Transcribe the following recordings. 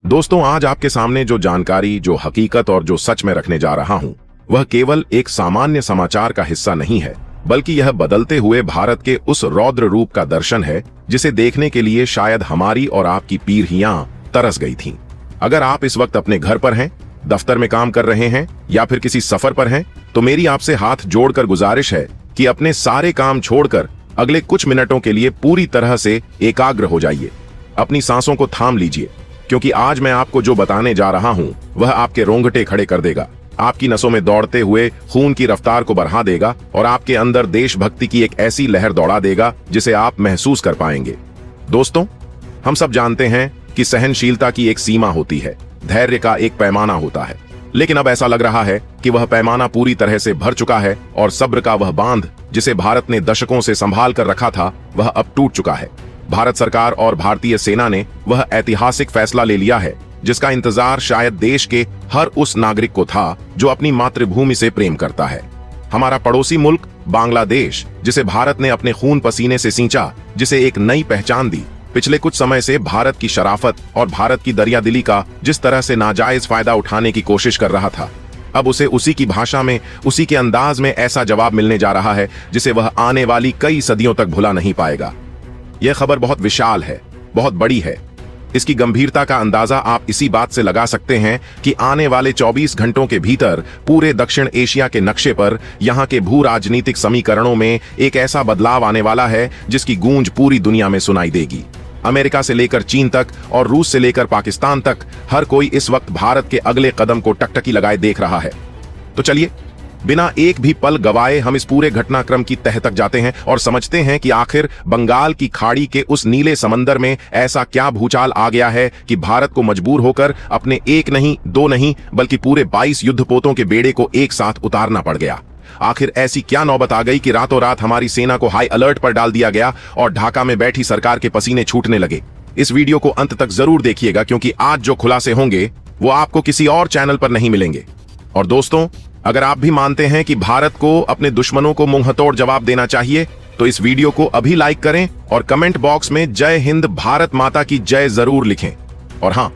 दोस्तों, आज आपके सामने जो जानकारी, जो हकीकत और जो सच में रखने जा रहा हूं, वह केवल एक सामान्य समाचार का हिस्सा नहीं है, बल्कि यह बदलते हुए भारत के उस रौद्र रूप का दर्शन है जिसे देखने के लिए शायद हमारी और आपकी पीढ़ियां तरस गई थीं। अगर आप इस वक्त अपने घर पर हैं, दफ्तर में काम कर रहे हैं या फिर किसी सफर पर हैं, तो मेरी आपसे हाथ जोड़कर गुजारिश है कि अपने सारे काम छोड़कर अगले कुछ मिनटों के लिए पूरी तरह से एकाग्र हो जाइए। अपनी सांसों को थाम लीजिए, क्योंकि आज मैं आपको जो बताने जा रहा हूं वह आपके रोंगटे खड़े कर देगा, आपकी नसों में दौड़ते हुए खून की रफ्तार को बढ़ा देगा और आपके अंदर देशभक्ति की एक ऐसी लहर दौड़ा देगा जिसे आप महसूस कर पाएंगे। दोस्तों, हम सब जानते हैं कि सहनशीलता की एक सीमा होती है, धैर्य का एक पैमाना होता है, लेकिन अब ऐसा लग रहा है कि वह पैमाना पूरी तरह से भर चुका है और सब्र का वह बांध जिसे भारत ने दशकों से संभाल कर रखा था, वह अब टूट चुका है। भारत सरकार और भारतीय सेना ने वह ऐतिहासिक फैसला ले लिया है जिसका इंतजार शायद देश के हर उस नागरिक को था जो अपनी मातृभूमि से प्रेम करता है। हमारा पड़ोसी मुल्क बांग्लादेश, जिसे भारत ने अपने खून पसीने से सींचा, जिसे एक नई पहचान दी, पिछले कुछ समय से भारत की शराफत और भारत की दरियादिली का जिस तरह से नाजायज फायदा उठाने की कोशिश कर रहा था, अब उसे उसी की भाषा में, उसी के अंदाज में ऐसा जवाब मिलने जा रहा है जिसे वह आने वाली कई सदियों तक भुला नहीं पाएगा। यह खबर बहुत विशाल है, बहुत बड़ी है। इसकी गंभीरता का अंदाजा आप इसी बात से लगा सकते हैं कि आने वाले 24 घंटों के भीतर पूरे दक्षिण एशिया के नक्शे पर यहां के भू राजनीतिक समीकरणों में एक ऐसा बदलाव आने वाला है जिसकी गूंज पूरी दुनिया में सुनाई देगी। अमेरिका से लेकर चीन तक और रूस से लेकर पाकिस्तान तक हर कोई इस वक्त भारत के अगले कदम को टकटकी लगाए देख रहा है। तो चलिए, बिना एक भी पल गवाए हम इस पूरे घटनाक्रम की तह तक जाते हैं और समझते हैं कि आखिर बंगाल की खाड़ी के उस नीले समंदर में ऐसा क्या भूचाल आ गया है कि भारत को मजबूर होकर अपने एक नहीं, दो नहीं, बल्कि पूरे 22 युद्धपोतों के बेड़े को एक साथ उतारना पड़ गया। आखिर ऐसी क्या नौबत आ गई कि रातों रात हमारी सेना को हाई अलर्ट पर डाल दिया गया और ढाका में बैठी सरकार के पसीने छूटने लगे। इस वीडियो को अंत तक जरूर देखिएगा, क्योंकि आज जो खुलासे होंगे वो आपको किसी और चैनल पर नहीं मिलेंगे। और दोस्तों, अगर आप भी मानते हैं कि भारत को अपने दुश्मनों को मुंहतोड़ जवाब देना चाहिए, तो इस वीडियो को अभी लाइक करें और कमेंट बॉक्स में जय हिंद, भारत माता की जय जरूर लिखें। और हां,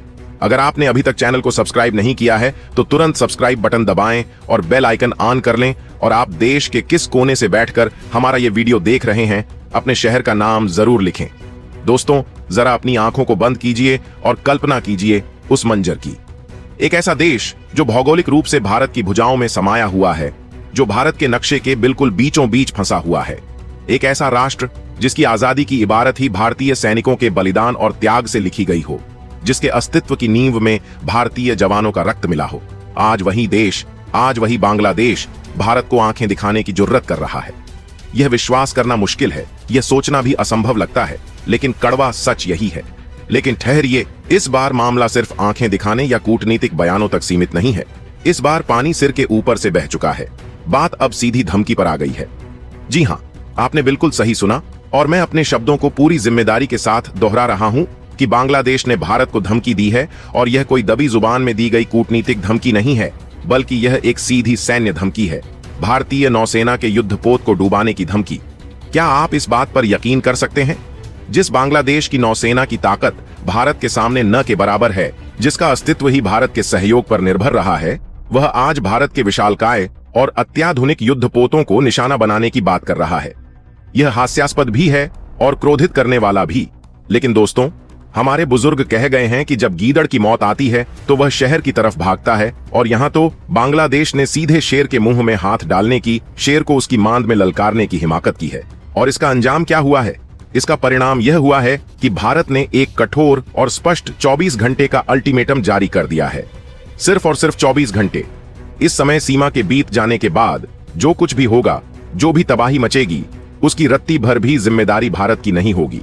अगर आपने अभी तक चैनल को सब्सक्राइब नहीं किया है तो तुरंत सब्सक्राइब बटन दबाएं और बेल आइकन ऑन कर लें। और आप देश के किस कोने से बैठकर हमारा ये वीडियो देख रहे हैं, अपने शहर का नाम जरूर लिखें। दोस्तों, जरा अपनी आंखों को बंद कीजिए और कल्पना कीजिए उस मंजर की। एक ऐसा देश जो भौगोलिक रूप से भारत की भुजाओं में समाया हुआ है, जो भारत के नक्शे के बिल्कुल बीचों बीच फंसा हुआ है। एक ऐसा राष्ट्र जिसकी आजादी की इबारत ही भारतीय सैनिकों के बलिदान और त्याग से लिखी गई हो, जिसके अस्तित्व की नींव में भारतीय जवानों का रक्त मिला हो। आज वही देश, आज वही बांग्लादेश भारत को आंखें दिखाने की जुर्रत कर रहा है। यह विश्वास करना मुश्किल है, यह सोचना भी असंभव लगता है, लेकिन कड़वा सच यही है। लेकिन ठहरिए, इस बार मामला सिर्फ आंखें दिखाने या कूटनीतिक बयानों तक सीमित नहीं है। इस बार पानी सिर के ऊपर से बह चुका है। बात अब सीधी धमकी पर आ गई है। जी हां, आपने बिल्कुल सही सुना, और मैं अपने शब्दों को पूरी जिम्मेदारी के साथ दोहरा रहा हूं कि बांग्लादेश ने भारत को धमकी दी है, और यह कोई दबी जुबान में दी गई कूटनीतिक धमकी नहीं है, बल्कि यह एक सीधी सैन्य धमकी है। भारतीय नौसेना के युद्धपोत को डुबाने की धमकी। क्या आप इस बात पर यकीन कर सकते हैं? जिस बांग्लादेश की नौसेना की ताकत भारत के सामने न के बराबर है, जिसका अस्तित्व ही भारत के सहयोग पर निर्भर रहा है, वह आज भारत के विशालकाय और अत्याधुनिक युद्धपोतों को निशाना बनाने की बात कर रहा है। यह हास्यास्पद भी है और क्रोधित करने वाला भी। लेकिन दोस्तों, हमारे बुजुर्ग कह गए हैं कि जब गीदड़ की मौत आती है तो वह शहर की तरफ भागता है, और यहाँ तो बांग्लादेश ने सीधे शेर के मुंह में हाथ डालने की, शेर को उसकी मांद में ललकारने की हिमाकत की है। और इसका अंजाम क्या हुआ है? इसका परिणाम यह हुआ है कि भारत ने एक कठोर और स्पष्ट 24 घंटे का अल्टीमेटम जारी कर दिया है। सिर्फ और सिर्फ 24 घंटे। इस समय सीमा के बीत जाने के बाद जो कुछ भी होगा, जो भी तबाही मचेगी, उसकी रत्ती भर भी जिम्मेदारी भारत की नहीं होगी।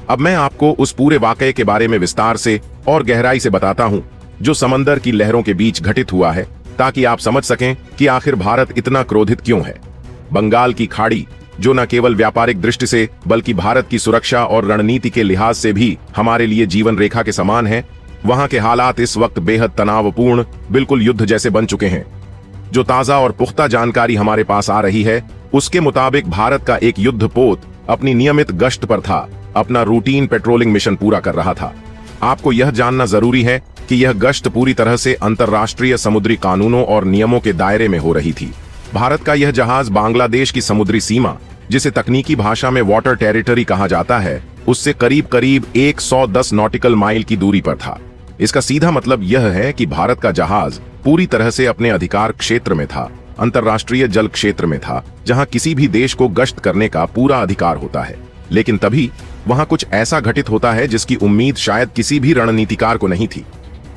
अब मैं आपको उस पूरे वाकये के बारे में विस्तार से और गहराई से बताता हूं जो समंदर की लहरों के बीच घटित हुआ है, ताकि आप समझ सकें कि आखिर भारत इतना क्रोधित क्यों है। बंगाल की खाड़ी, जो न केवल व्यापारिक दृष्टि से बल्कि भारत की सुरक्षा और रणनीति के लिहाज से भी हमारे लिए जीवन रेखा के समान है, वहां के हालात इस वक्त बेहद तनावपूर्ण, बिल्कुल युद्ध जैसे बन चुके हैं। जो ताजा और पुख्ता जानकारी हमारे पास आ रही है, उसके मुताबिक भारत का एक युद्धपोत अपनी नियमित गश्त पर था, अपना रूटीन पेट्रोलिंग मिशन पूरा कर रहा था। आपको यह जानना जरूरी है कि यह गश्त पूरी तरह से अंतर्राष्ट्रीय समुद्री कानूनों और नियमों के दायरे में हो रही थी। भारत का यह जहाज बांग्लादेश की समुद्री सीमा, जिसे तकनीकी भाषा में वाटर टेरिटरी कहा जाता है, उससे करीब करीब 110 नॉटिकल माइल की दूरी पर था। इसका सीधा मतलब यह है कि भारत का जहाज पूरी तरह से अपने अधिकार क्षेत्र में था, अंतर्राष्ट्रीय जल क्षेत्र में था, जहां किसी भी देश को गश्त करने का पूरा अधिकार होता है। लेकिन तभी वहां कुछ ऐसा घटित होता है जिसकी उम्मीद शायद किसी भी रणनीतिकार को नहीं थी।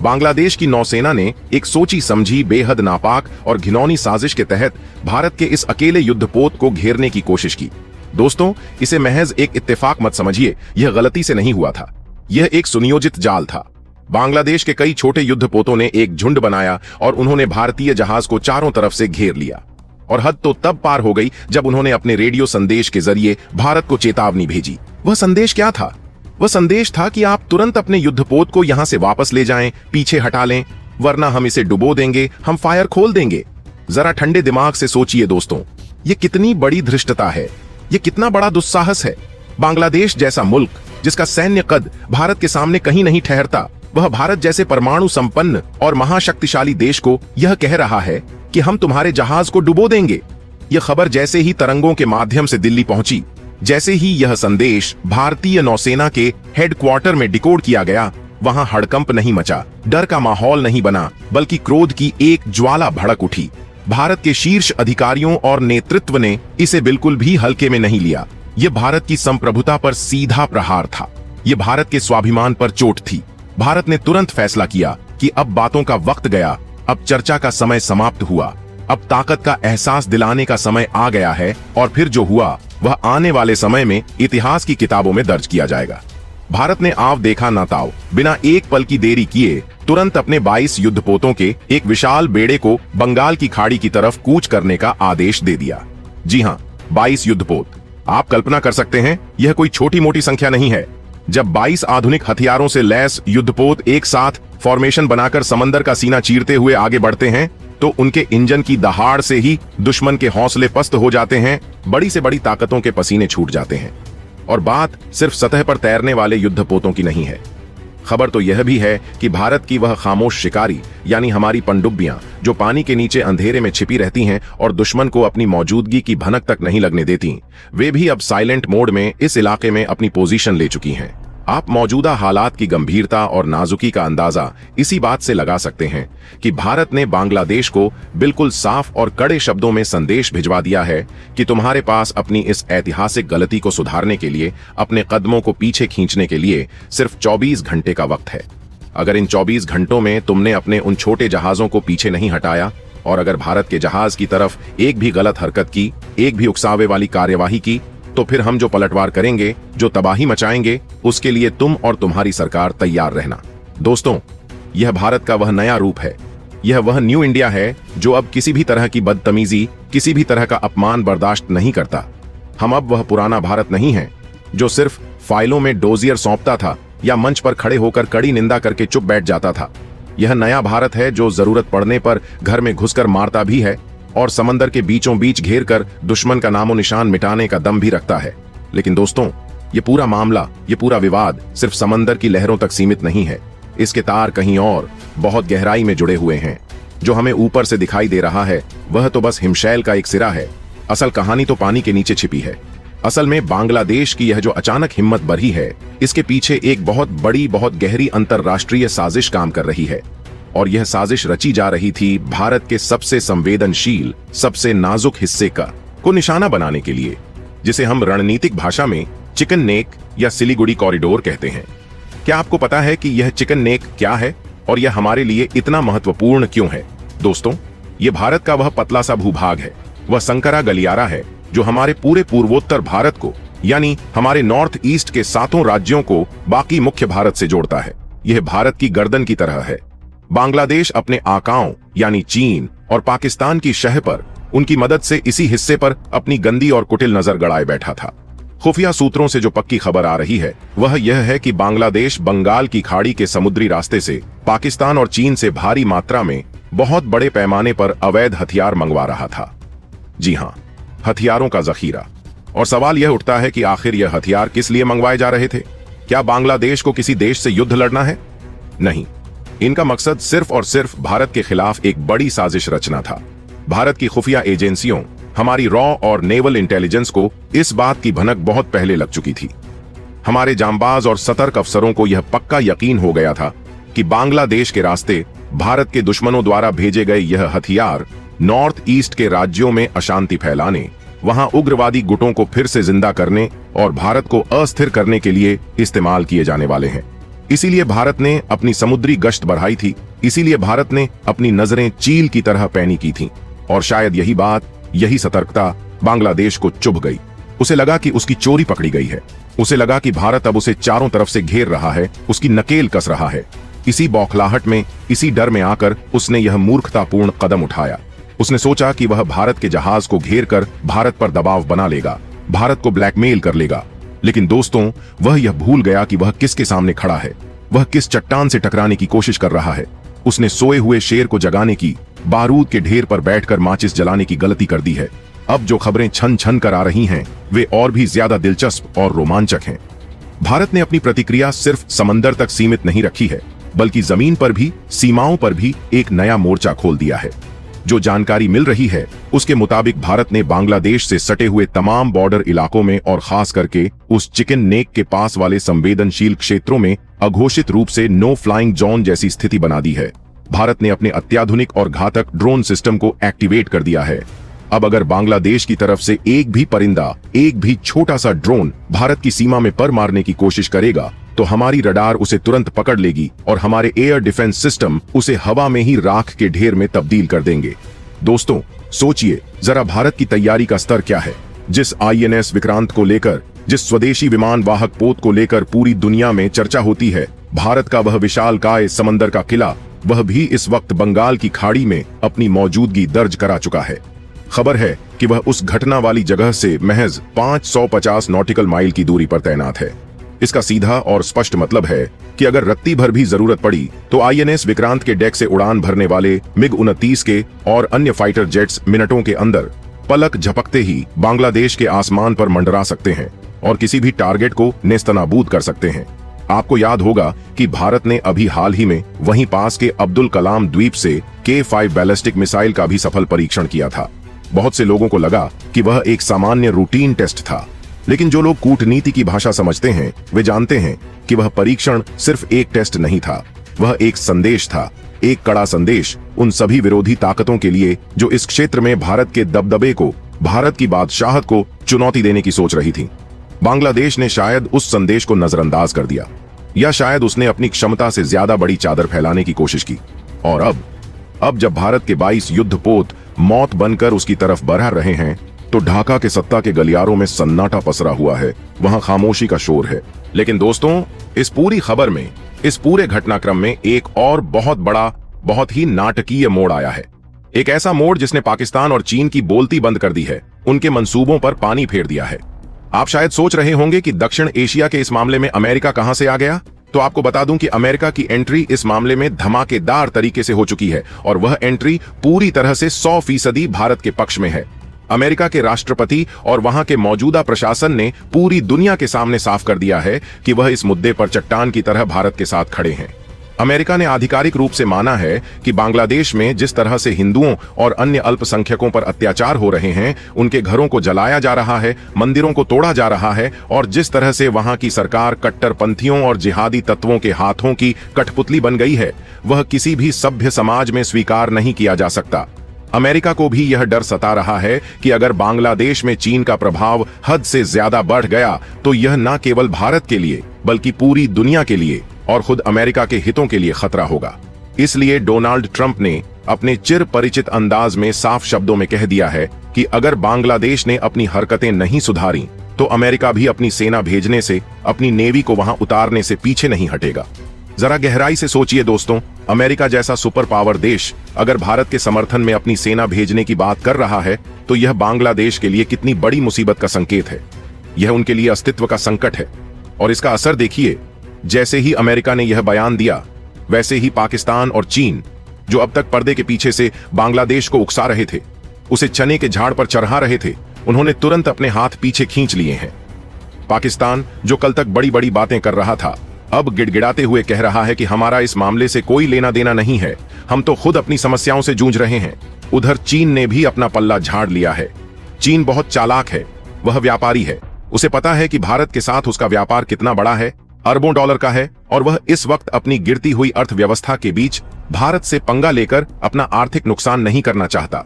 बांग्लादेश की नौसेना ने एक सोची समझी, बेहद नापाक और घिनौनी साजिश के तहत भारत के इस अकेले युद्धपोत को घेरने की कोशिश की। दोस्तों, इसे महज एक इत्तेफाक मत समझिए, यह गलती से नहीं हुआ था। यह एक सुनियोजित जाल था। बांग्लादेश के कई छोटे युद्धपोतों ने एक झुंड बनाया और उन्होंने भारतीय जहाज को चारों तरफ से घेर लिया। और हद तो तब पार हो गई जब उन्होंने अपने रेडियो संदेश के जरिए भारत को चेतावनी भेजी। वह संदेश क्या था? वह संदेश था कि आप तुरंत अपने युद्धपोत को यहां से वापस ले जाएं, पीछे हटा लें, वरना हम इसे डुबो देंगे, हम फायर खोल देंगे। जरा ठंडे दिमाग से सोचिए दोस्तों, यह कितनी बड़ी धृष्टता है, यह कितना बड़ा दुस्साहस है। बांग्लादेश जैसा मुल्क, जिसका सैन्य कद भारत के सामने कहीं नहीं ठहरता, वह भारत जैसे परमाणु संपन्न और महाशक्तिशाली देश को यह कह रहा है कि हम तुम्हारे जहाज को डुबो देंगे। यह खबर जैसे ही तरंगों के माध्यम से दिल्ली पहुंची, जैसे ही यह संदेश भारतीय नौसेना के हेडक्वार्टर में डिकोड किया गया, वहां हड़कंप नहीं मचा, डर का माहौल नहीं बना, बल्कि क्रोध की एक ज्वाला भड़क उठी। भारत के शीर्ष अधिकारियों और नेतृत्व ने इसे बिल्कुल भी हल्के में नहीं लिया। यह भारत की संप्रभुता पर सीधा प्रहार था। यह भारत के स्वाभिमान पर चोट थी। भारत ने तुरंत फैसला किया कि अब बातों का वक्त गया, अब चर्चा का समय समाप्त हुआ, अब ताकत का एहसास दिलाने का समय आ गया है। और फिर जो हुआ वह आने वाले समय में इतिहास की किताबों में दर्ज किया जाएगा। भारत ने आव देखा ना ताव, बिना एक पल की देरी किए तुरंत अपने 22 युद्धपोतों के एक विशाल बेड़े को बंगाल की खाड़ी की तरफ कूच करने का आदेश दे दिया। जी हाँ, 22 युद्धपोत। आप कल्पना कर सकते हैं, यह कोई छोटी मोटी संख्या नहीं है। जब 22 आधुनिक हथियारों से लैस युद्धपोत एक साथ फॉर्मेशन बनाकर समंदर का सीना चीरते हुए आगे बढ़ते हैं, तो उनके इंजन की दहाड़ से ही दुश्मन के हौसले पस्त हो जाते हैं, बड़ी से बड़ी ताकतों के पसीने छूट जाते हैं। और बात सिर्फ सतह पर तैरने वाले युद्धपोतों की नहीं है। खबर तो यह भी है कि भारत की वह खामोश शिकारी, यानी हमारी पनडुब्बियां, जो पानी के नीचे अंधेरे में छिपी रहती हैं और दुश्मन को अपनी मौजूदगी की भनक तक नहीं लगने देती, वे भी अब साइलेंट मोड में इस इलाके में अपनी पोजीशन ले चुकी हैं। आप मौजूदा हालात की गंभीरता और नाजुकी का अंदाजा इसी बात से लगा सकते हैं कि भारत ने बांग्लादेश को बिल्कुल साफ और कड़े शब्दों में संदेश भिजवा दिया है कि तुम्हारे पास अपनी इस ऐतिहासिक गलती को सुधारने के लिए, अपने कदमों को पीछे खींचने के लिए सिर्फ 24 घंटे का वक्त है। अगर इन 24 घंटों में तुमने अपने उन छोटे जहाजों को पीछे नहीं हटाया, और अगर भारत के जहाज की तरफ एक भी गलत हरकत की, एक भी उकसावे वाली कार्यवाही की, तो फिर हम जो पलटवार करेंगे, जो तबाही मचाएंगे, उसके लिए तुम और तुम्हारी सरकार तैयार रहना। दोस्तों, यह भारत का वह नया रूप है। यह वह न्यू इंडिया है जो अब किसी भी तरह की बदतमीजी, किसी भी तरह का अपमान बर्दाश्त नहीं करता। हम अब वह पुराना भारत नहीं है जो सिर्फ फाइलों में डोजियर सौंपता था या मंच पर खड़े होकर कड़ी निंदा करके चुप बैठ जाता था। यह नया भारत है जो जरूरत पड़ने पर घर में घुसकर मारता भी है और समंदर के बीचों बीच घेर कर दुश्मन का नामो निशान मिटाने का दम भी रखता है। लेकिन दोस्तों, ये पूरा मामला, ये पूरा विवाद सिर्फ समंदर की लहरों तक सीमित नहीं है। इसके तार कहीं और बहुत गहराई में जुड़े हुए हैं। जो हमें ऊपर से दिखाई दे रहा है वह तो बस हिमशैल का एक सिरा है। असल कहानी तो पानी के नीचे छिपी है। असल में बांग्लादेश की यह जो अचानक हिम्मत बढ़ी है, इसके पीछे एक बहुत बड़ी, बहुत गहरी अंतरराष्ट्रीय साजिश काम कर रही है। और यह साजिश रची जा रही थी भारत के सबसे संवेदनशील, सबसे नाजुक हिस्से को निशाना बनाने के लिए, जिसे हम रणनीतिक भाषा में चिकन नेक या सिलीगुड़ी कॉरिडोर कहते हैं। क्या आपको पता है कि यह चिकन नेक क्या है और यह हमारे लिए इतना महत्वपूर्ण क्यों है? दोस्तों, यह भारत का वह पतला सा भूभाग है, वह संकरा गलियारा है जो हमारे पूरे पूर्वोत्तर भारत को, यानी हमारे नॉर्थ ईस्ट के 7 राज्यों को बाकी मुख्य भारत से जोड़ता है। यह भारत की गर्दन की तरह है। बांग्लादेश अपने आकाओं, यानी चीन और पाकिस्तान की शह पर उनकी मदद से इसी हिस्से पर अपनी गंदी और कुटिल नजर गड़ाए बैठा था। खुफिया सूत्रों से जो पक्की खबर आ रही है वह यह है कि बांग्लादेश बंगाल की खाड़ी के समुद्री रास्ते से पाकिस्तान और चीन से भारी मात्रा में बहुत बड़े पैमाने पर अवैध हथियार मंगवा रहा था। जी हाँ, हथियारों का जखीरा। और सवाल यह उठता है कि आखिर यह हथियार किस लिए मंगवाए जा रहे थे? क्या बांग्लादेश को किसी देश से युद्ध लड़ना है? नहीं, इनका मकसद सिर्फ और सिर्फ भारत के खिलाफ एक बड़ी साजिश रचना था। भारत की खुफिया एजेंसियों, हमारी रॉ और नेवल इंटेलिजेंस को इस बात की भनक बहुत पहले लग चुकी थी। हमारे जांबाज और सतर्क अफसरों को यह पक्का यकीन हो गया था कि बांग्लादेश के रास्ते भारत के दुश्मनों द्वारा भेजे गए यह हथियार नॉर्थ ईस्ट के राज्यों में अशांति फैलाने, वहां उग्रवादी गुटों को फिर से जिंदा करने और भारत को अस्थिर करने के लिए इस्तेमाल किए जाने वाले हैं। इसीलिए भारत ने अपनी समुद्री गश्त बढ़ाई थी, इसीलिए भारत ने अपनी नजरें चील की तरह पैनी की थीं। और शायद यही बात, यही सतर्कता बांग्लादेश को चुभ गई। उसे लगा कि उसकी चोरी पकड़ी गई है। उसे लगा कि भारत अब उसे चारों तरफ से घेर रहा है, उसकी नकेल कस रहा है। इसी बौखलाहट में, इसी डर में आकर उसने यह मूर्खतापूर्ण कदम उठाया। उसने सोचा कि वह भारत के जहाज को घेर कर भारत पर दबाव बना लेगा, भारत को ब्लैकमेल कर लेगा। लेकिन दोस्तों, वह यह भूल गया कि वह किसके सामने खड़ा है, वह किस चट्टान से टकराने की कोशिश कर रहा है। उसने सोए हुए शेर को जगाने की, बारूद के ढेर पर बैठकर माचिस जलाने की गलती कर दी है। अब जो खबरें छन छन कर आ रही हैं, वे और भी ज्यादा दिलचस्प और रोमांचक हैं। भारत ने अपनी प्रतिक्रिया सिर्फ समंदर तक सीमित नहीं रखी है, बल्कि जमीन पर भी, सीमाओं पर भी एक नया मोर्चा खोल दिया है। जो जानकारी मिल रही है, उसके मुताबिक भारत ने बांग्लादेश से सटे हुए तमाम बॉर्डर इलाकों में और खास करके उस चिकन नेक के पास वाले संवेदनशील क्षेत्रों में अघोषित रूप से नो फ्लाइंग जोन जैसी स्थिति बना दी है। भारत ने अपने अत्याधुनिक और घातक ड्रोन सिस्टम को एक्टिवेट कर दिया है। अब अगर बांग्लादेश की तरफ से एक भी परिंदा, एक भी छोटा सा ड्रोन भारत की सीमा में पर मारने की कोशिश करेगा, तो हमारी रडार उसे तुरंत पकड़ लेगी और हमारे एयर डिफेंस सिस्टम उसे हवा में ही राख के ढेर में तब्दील कर देंगे। दोस्तों, सोचिए जरा भारत की तैयारी का स्तर क्या है। जिस INS विक्रांत को लेकर, जिस स्वदेशी विमान वाहक पोत को लेकर पूरी दुनिया में चर्चा होती है, भारत का वह विशालकाय समंदर का किला, वह भी इस वक्त बंगाल की खाड़ी में अपनी मौजूदगी दर्ज करा चुका है। खबर है कि वह उस घटना वाली जगह से महज 550 नॉटिकल माइल की दूरी पर तैनात है। इसका सीधा और स्पष्ट मतलब है कि अगर रत्ती भर भी जरूरत पड़ी तो INS विक्रांत के डेक से उड़ान भरने वाले MiG-29 के और अन्य फाइटर जेट्स मिनटों के अंदर पलक झपकते ही बांग्लादेश के आसमान पर मंडरा सकते हैं और किसी भी टारगेट को नेस्तनाबूद कर सकते हैं। आपको याद होगा कि भारत ने अभी हाल ही में वहीं पास के अब्दुल कलाम द्वीप से K5 बैलिस्टिक मिसाइल का भी सफल परीक्षण किया था। बहुत से लोगों को लगा कि वह एक सामान्य रूटीन टेस्ट था, लेकिन जो लोग कूटनीति की भाषा समझते हैं, वे जानते हैं कि वह परीक्षण सिर्फ एक टेस्ट नहीं था, वह एक संदेश था, एक कड़ा संदेश उन सभी विरोधी ताकतों के लिए जो इस क्षेत्र में भारत के दबदबे को, भारत की बादशाहत को चुनौती देने की सोच रही थी। बांग्लादेश ने शायद उस संदेश को नजरअंदाज कर दिया, या शायद उसने अपनी क्षमता से ज्यादा बड़ी चादर फैलाने की कोशिश की। और अब जब भारत के 22 युद्धपोत मौत बनकर उसकी तरफ बढ़ रहे हैं, तो ढाका के सत्ता के गलियारों में सन्नाटा पसरा हुआ है, वहां खामोशी का शोर है। लेकिन दोस्तों, इस पूरी खबर में, इस पूरे घटनाक्रम में एक और बहुत बड़ा, बहुत ही नाटकीय मोड़ आया है। एक ऐसा मोड़ जिसने पाकिस्तान और चीन की बोलती बंद कर दी है, उनके मंसूबों पर पानी फेर दिया है। आप शायद सोच रहे होंगे कि दक्षिण एशिया के इस मामले में अमेरिका कहां से आ गया, तो आपको बता दूं कि अमेरिका की एंट्री इस मामले में धमाकेदार तरीके से हो चुकी है, और वह एंट्री पूरी तरह से 100% भारत के पक्ष में है। अमेरिका के राष्ट्रपति और वहां के मौजूदा प्रशासन ने पूरी दुनिया के सामने साफ कर दिया है कि वह इस मुद्दे पर चट्टान की तरह भारत के साथ खड़े हैं। अमेरिका ने आधिकारिक रूप से माना है कि बांग्लादेश में जिस तरह से हिंदुओं और अन्य अल्पसंख्यकों पर अत्याचार हो रहे हैं, उनके घरों को जलाया जा रहा है, मंदिरों को तोड़ा जा रहा है, और जिस तरह से वहां की सरकार कट्टरपंथियों और जिहादी तत्वों के हाथों की कठपुतली बन गई है, वह किसी भी सभ्य समाज में स्वीकार नहीं किया जा सकता। अमेरिका को भी यह डर सता रहा है कि अगर बांग्लादेश में चीन का प्रभाव हद से ज्यादा बढ़ गया तो यह न केवल भारत के लिए बल्कि पूरी दुनिया के लिए और खुद अमेरिका के हितों के लिए खतरा होगा। इसलिए डोनाल्ड ट्रंप ने अपने चिर परिचित अंदाज में साफ शब्दों में कह दिया है कि अगर बांग्लादेश ने अपनी हरकतें नहीं सुधारी तो अमेरिका भी अपनी सेना भेजने से, अपनी नेवी को वहां उतारने से पीछे नहीं हटेगा। जरा गहराई से सोचिए दोस्तों, अमेरिका जैसा सुपर पावर देश अगर भारत के समर्थन में अपनी सेना भेजने की बात कर रहा है तो यह बांग्लादेश के लिए कितनी बड़ी मुसीबत का संकेत है। यह उनके लिए अस्तित्व का संकट है। और इसका असर देखिए, जैसे ही अमेरिका ने यह बयान दिया, वैसे ही पाकिस्तान और चीन, जो अब तक पर्दे के पीछे से बांग्लादेश को उकसा रहे थे, उसे चने के झाड़ पर चढ़ा रहे थे, उन्होंने तुरंत अपने हाथ पीछे खींच लिए हैं। पाकिस्तान, जो कल तक बड़ी बड़ी बातें कर रहा था, अब गिड़गिड़ाते हुए कह रहा है कि हमारा इस मामले से कोई लेना देना नहीं है, हम तो खुद अपनी समस्याओं से जूझ रहे हैं। उधर चीन ने भी अपना पल्ला झाड़ लिया है। चीन बहुत चालाक है, वह व्यापारी है। उसे पता है कि भारत के साथ उसका व्यापार कितना बड़ा है, अरबों डॉलर का है, और वह इस वक्त अपनी गिरती हुई अर्थव्यवस्था के बीच भारत से पंगा लेकर अपना आर्थिक नुकसान नहीं करना चाहता।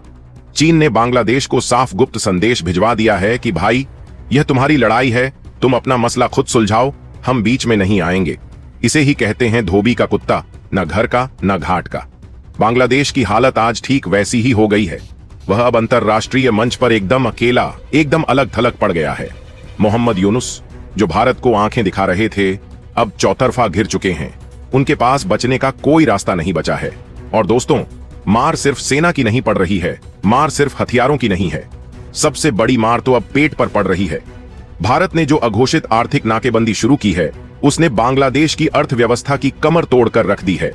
चीन ने बांग्लादेश को साफ गुप्त संदेश भिजवा दिया है कि भाई, यह तुम्हारी लड़ाई है, तुम अपना मसला खुद सुलझाओ, हम बीच में नहीं आएंगे। इसे ही कहते हैं धोबी का कुत्ता, न घर का न घाट का। बांग्लादेश की हालत आज ठीक वैसी ही हो गई है। वह अब अंतरराष्ट्रीय मंच पर एकदम अकेला, एकदम अलग थलग पड़ गया है। मोहम्मद यूनुस, जो भारत को आंखें दिखा रहे थे, अब चौतरफा घिर चुके हैं। उनके पास बचने का कोई रास्ता नहीं बचा है। और दोस्तों, मार सिर्फ सेना की नहीं पड़ रही है, मार सिर्फ हथियारों की नहीं है, सबसे बड़ी मार तो अब पेट पर पड़ रही है। भारत ने जो अघोषित आर्थिक नाकेबंदी शुरू की है, उसने बांग्लादेश की अर्थव्यवस्था की कमर तोड़कर रख दी है।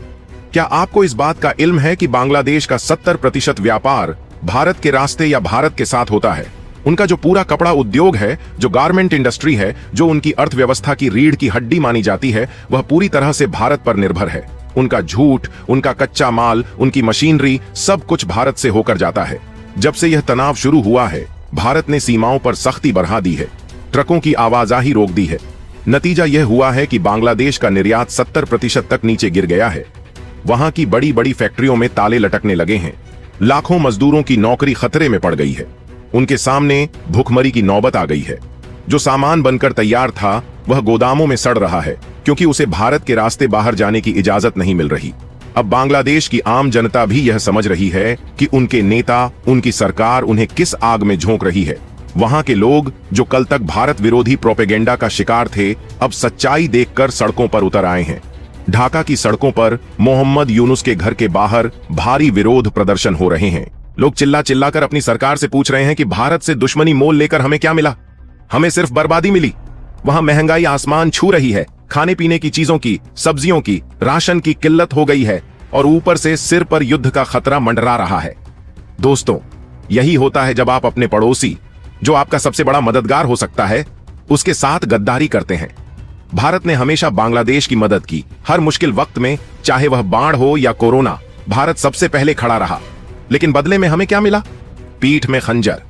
क्या आपको इस बात का इल्म है कि बांग्लादेश का 70% व्यापार भारत के रास्ते या भारत के साथ होता है? उनका जो पूरा कपड़ा उद्योग है, जो गारमेंट इंडस्ट्री है, जो उनकी अर्थव्यवस्था की रीढ़ की हड्डी मानी जाती है, वह पूरी तरह से भारत पर निर्भर है। उनका झूठ, उनका कच्चा माल, उनकी मशीनरी, सब कुछ भारत से होकर जाता है। जब से यह तनाव शुरू हुआ है, भारत ने सीमाओं पर सख्ती बढ़ा दी है, ट्रकों की आवाजाही रोक दी है। नतीजा यह हुआ है कि बांग्लादेश का निर्यात 70% तक नीचे गिर गया है। वहां की बड़ी बड़ी फैक्ट्रियों में ताले लटकने लगे हैं। लाखों मजदूरों की नौकरी खतरे में पड़ गई है। उनके सामने भूखमरी की नौबत आ गई है। जो सामान बनकर तैयार था, वह गोदामों में सड़ रहा है, क्योंकि उसे भारत के रास्ते बाहर जाने की इजाजत नहीं मिल रही। अब बांग्लादेश की आम जनता भी यह समझ रही है कि उनके नेता, उनकी सरकार उन्हें किस आग में झोंक रही है। वहां के लोग, जो कल तक भारत विरोधी प्रोपेगेंडा का शिकार थे, अब सच्चाई देखकर सड़कों पर उतर आए हैं। ढाका की सड़कों पर मोहम्मद यूनुस के घर के बाहर भारी विरोध प्रदर्शन हो रहे हैं। लोग चिल्ला चिल्लाकर अपनी सरकार से पूछ रहे हैं कि भारत से दुश्मनी मोल लेकर हमें क्या मिला? हमें सिर्फ बर्बादी मिली। वहां महंगाई आसमान छू रही है, खाने पीने की चीजों की, सब्जियों की, राशन की किल्लत हो गई है, और ऊपर से सिर पर युद्ध का खतरा मंडरा रहा है। दोस्तों, यही होता है जब आप अपने पड़ोसी, जो आपका सबसे बड़ा मददगार हो सकता है, उसके साथ गद्दारी करते हैं। भारत ने हमेशा बांग्लादेश की मदद की। हर मुश्किल वक्त में, चाहे वह बाढ़ हो या कोरोना, भारत सबसे पहले खड़ा रहा। लेकिन बदले में हमें क्या मिला? पीठ में खंजर।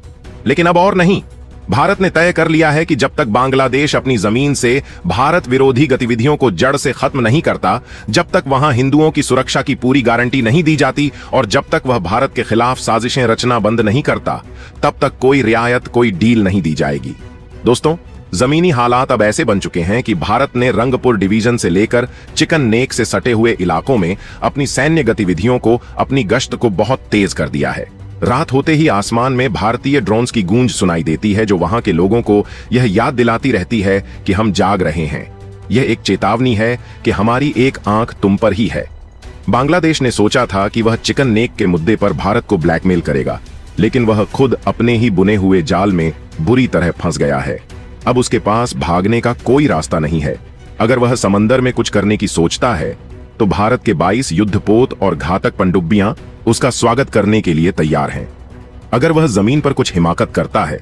लेकिन अब और नहीं। भारत ने तय कर लिया है कि जब तक बांग्लादेश अपनी जमीन से भारत विरोधी गतिविधियों को जड़ से खत्म नहीं करता, जब तक वहां हिंदुओं की सुरक्षा की पूरी गारंटी नहीं दी जाती, और जब तक वह भारत के खिलाफ साजिशें रचना बंद नहीं करता, तब तक कोई रियायत, कोई डील नहीं दी जाएगी। दोस्तों, जमीनी हालात अब ऐसे बन चुके हैं कि भारत ने रंगपुर डिवीजन से लेकर चिकन नेक से सटे हुए इलाकों में अपनी सैन्य गतिविधियों को, अपनी गश्त को बहुत तेज कर दिया है। रात होते ही आसमान में भारतीय ड्रोन्स की गूंज सुनाई देती है, जो वहां के लोगों को यह याद दिलाती रहती है कि हम जाग रहे हैं। यह एक चेतावनी है कि हमारी एक आंख तुम पर ही है। बांग्लादेश ने सोचा था कि वह चिकन नेक के मुद्दे पर भारत को ब्लैकमेल करेगा, लेकिन वह खुद अपने ही बुने हुए जाल में बुरी तरह फंस गया है। अब उसके पास भागने का कोई रास्ता नहीं है। अगर वह समंदर में कुछ करने की सोचता है, तो भारत के 22 युद्धपोत और घातक पनडुब्बियां उसका स्वागत करने के लिए तैयार हैं। अगर वह जमीन पर कुछ हिमाकत करता है,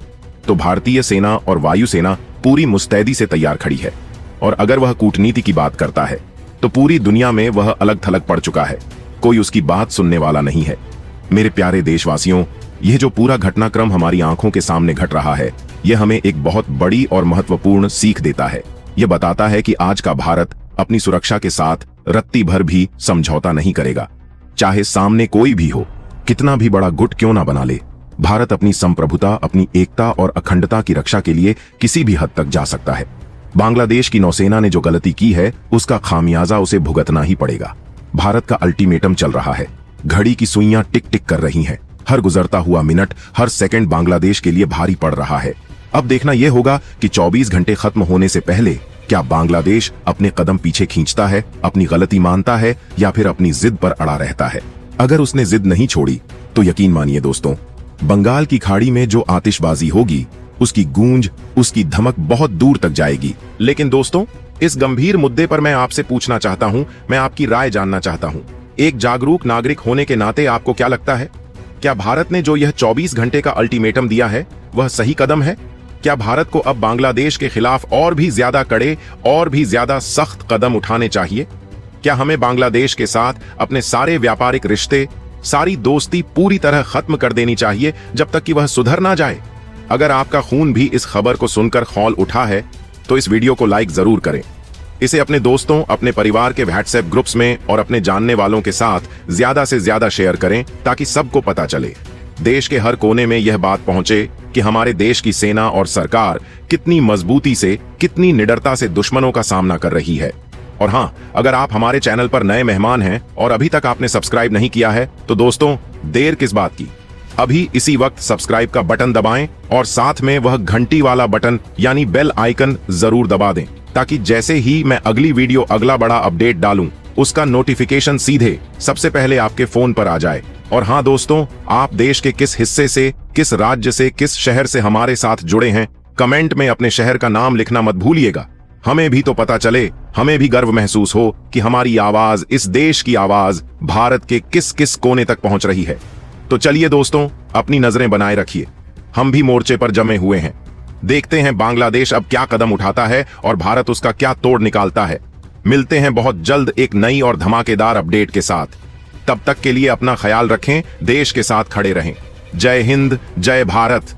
तो भारतीय सेना और वायुसेना पूरी मुस्तैदी से तैयार खड़ी है। और अगर वह कूटनीति की बात करता है, तो पूरी दुनिया में वह अलग थलग पड़ चुका है। कोई उसकी बात सुनने वाला नहीं है। मेरे प्यारे देशवासियों, यह जो पूरा घटनाक्रम हमारी आंखों के सामने घट रहा है, यह हमें एक बहुत बड़ी और महत्वपूर्ण सीख देता है। यह बताता है कि आज का भारत अपनी सुरक्षा के साथ रत्ती भर भी समझौता नहीं करेगा। चाहे सामने कोई भी हो, कितना भी बड़ा गुट क्यों ना बना ले, भारत अपनी संप्रभुता, अपनी एकता और अखंडता की रक्षा के लिए किसी भी हद तक जा सकता है। बांग्लादेश की नौसेना ने जो गलती की है, उसका खामियाजा उसे भुगतना ही पड़ेगा। भारत का अल्टीमेटम चल रहा है। घड़ी की सुइयां टिक टिक कर रही हैं। हर गुजरता हुआ मिनट, हर सेकंड बांग्लादेश के लिए भारी पड़ रहा है। अब देखना यह होगा कि 24 घंटे खत्म होने से पहले क्या बांग्लादेश अपने कदम पीछे खींचता है, अपनी गलती मानता है, या फिर अपनी जिद पर अड़ा रहता है। अगर उसने जिद नहीं छोड़ी, तो यकीन मानिए दोस्तों, बंगाल की खाड़ी में जो आतिशबाजी होगी, उसकी गूंज, उसकी धमक बहुत दूर तक जाएगी। लेकिन दोस्तों, इस गंभीर मुद्दे पर मैं आपसे पूछना चाहता हूं, मैं आपकी राय जानना चाहता हूं। एक जागरूक नागरिक होने के नाते आपको क्या लगता है? क्या भारत ने जो यह 24 घंटे का अल्टीमेटम दिया है, वह सही कदम है? क्या भारत को अब बांग्लादेश के खिलाफ और भी ज्यादा कड़े और भी ज्यादा सख्त कदम उठाने चाहिए? क्या हमें बांग्लादेश के साथ अपने सारे व्यापारिक रिश्ते, सारी दोस्ती पूरी तरह खत्म कर देनी चाहिए जब तक कि वह सुधर ना जाए? अगर आपका खून भी इस खबर को सुनकर खौल उठा है तो इस वीडियो को लाइक जरूर करें। इसे अपने दोस्तों, अपने परिवार के व्हाट्सएप ग्रुप्स में और अपने जानने वालों के साथ ज्यादा से ज्यादा शेयर करें ताकि सबको पता चले, देश के हर कोने में यह बात पहुंचे कि हमारे देश की सेना और सरकार कितनी मजबूती से, कितनी निडरता से दुश्मनों का सामना कर रही है। और हाँ, अगर आप हमारे चैनल पर नए मेहमान हैं और अभी तक आपने सब्सक्राइब नहीं किया है तो दोस्तों देर किस बात की, अभी इसी वक्त सब्सक्राइब का बटन दबाएं और साथ में वह घंटी वाला बटन यानी बेल आइकन जरूर दबा दें ताकि जैसे ही मैं अगली वीडियो, अगला बड़ा अपडेट डालूं उसका नोटिफिकेशन सीधे सबसे पहले आपके फोन पर आ जाए। और हाँ दोस्तों, आप देश के किस हिस्से से, किस राज्य से, किस शहर से हमारे साथ जुड़े हैं, कमेंट में अपने शहर का नाम लिखना मत भूलिएगा। हमें भी तो पता चले, हमें भी गर्व महसूस हो कि हमारी आवाज, इस देश की आवाज भारत के किस किस कोने तक पहुंच रही है। तो चलिए दोस्तों, अपनी नजरें बनाए रखिए, हम भी मोर्चे पर जमे हुए हैं। देखते हैं बांग्लादेश अब क्या कदम उठाता है और भारत उसका क्या तोड़ निकालता है। मिलते हैं बहुत जल्द एक नई और धमाकेदार अपडेट के साथ। तब तक के लिए अपना ख्याल रखें, देश के साथ खड़े रहें। जय हिंद, जय भारत।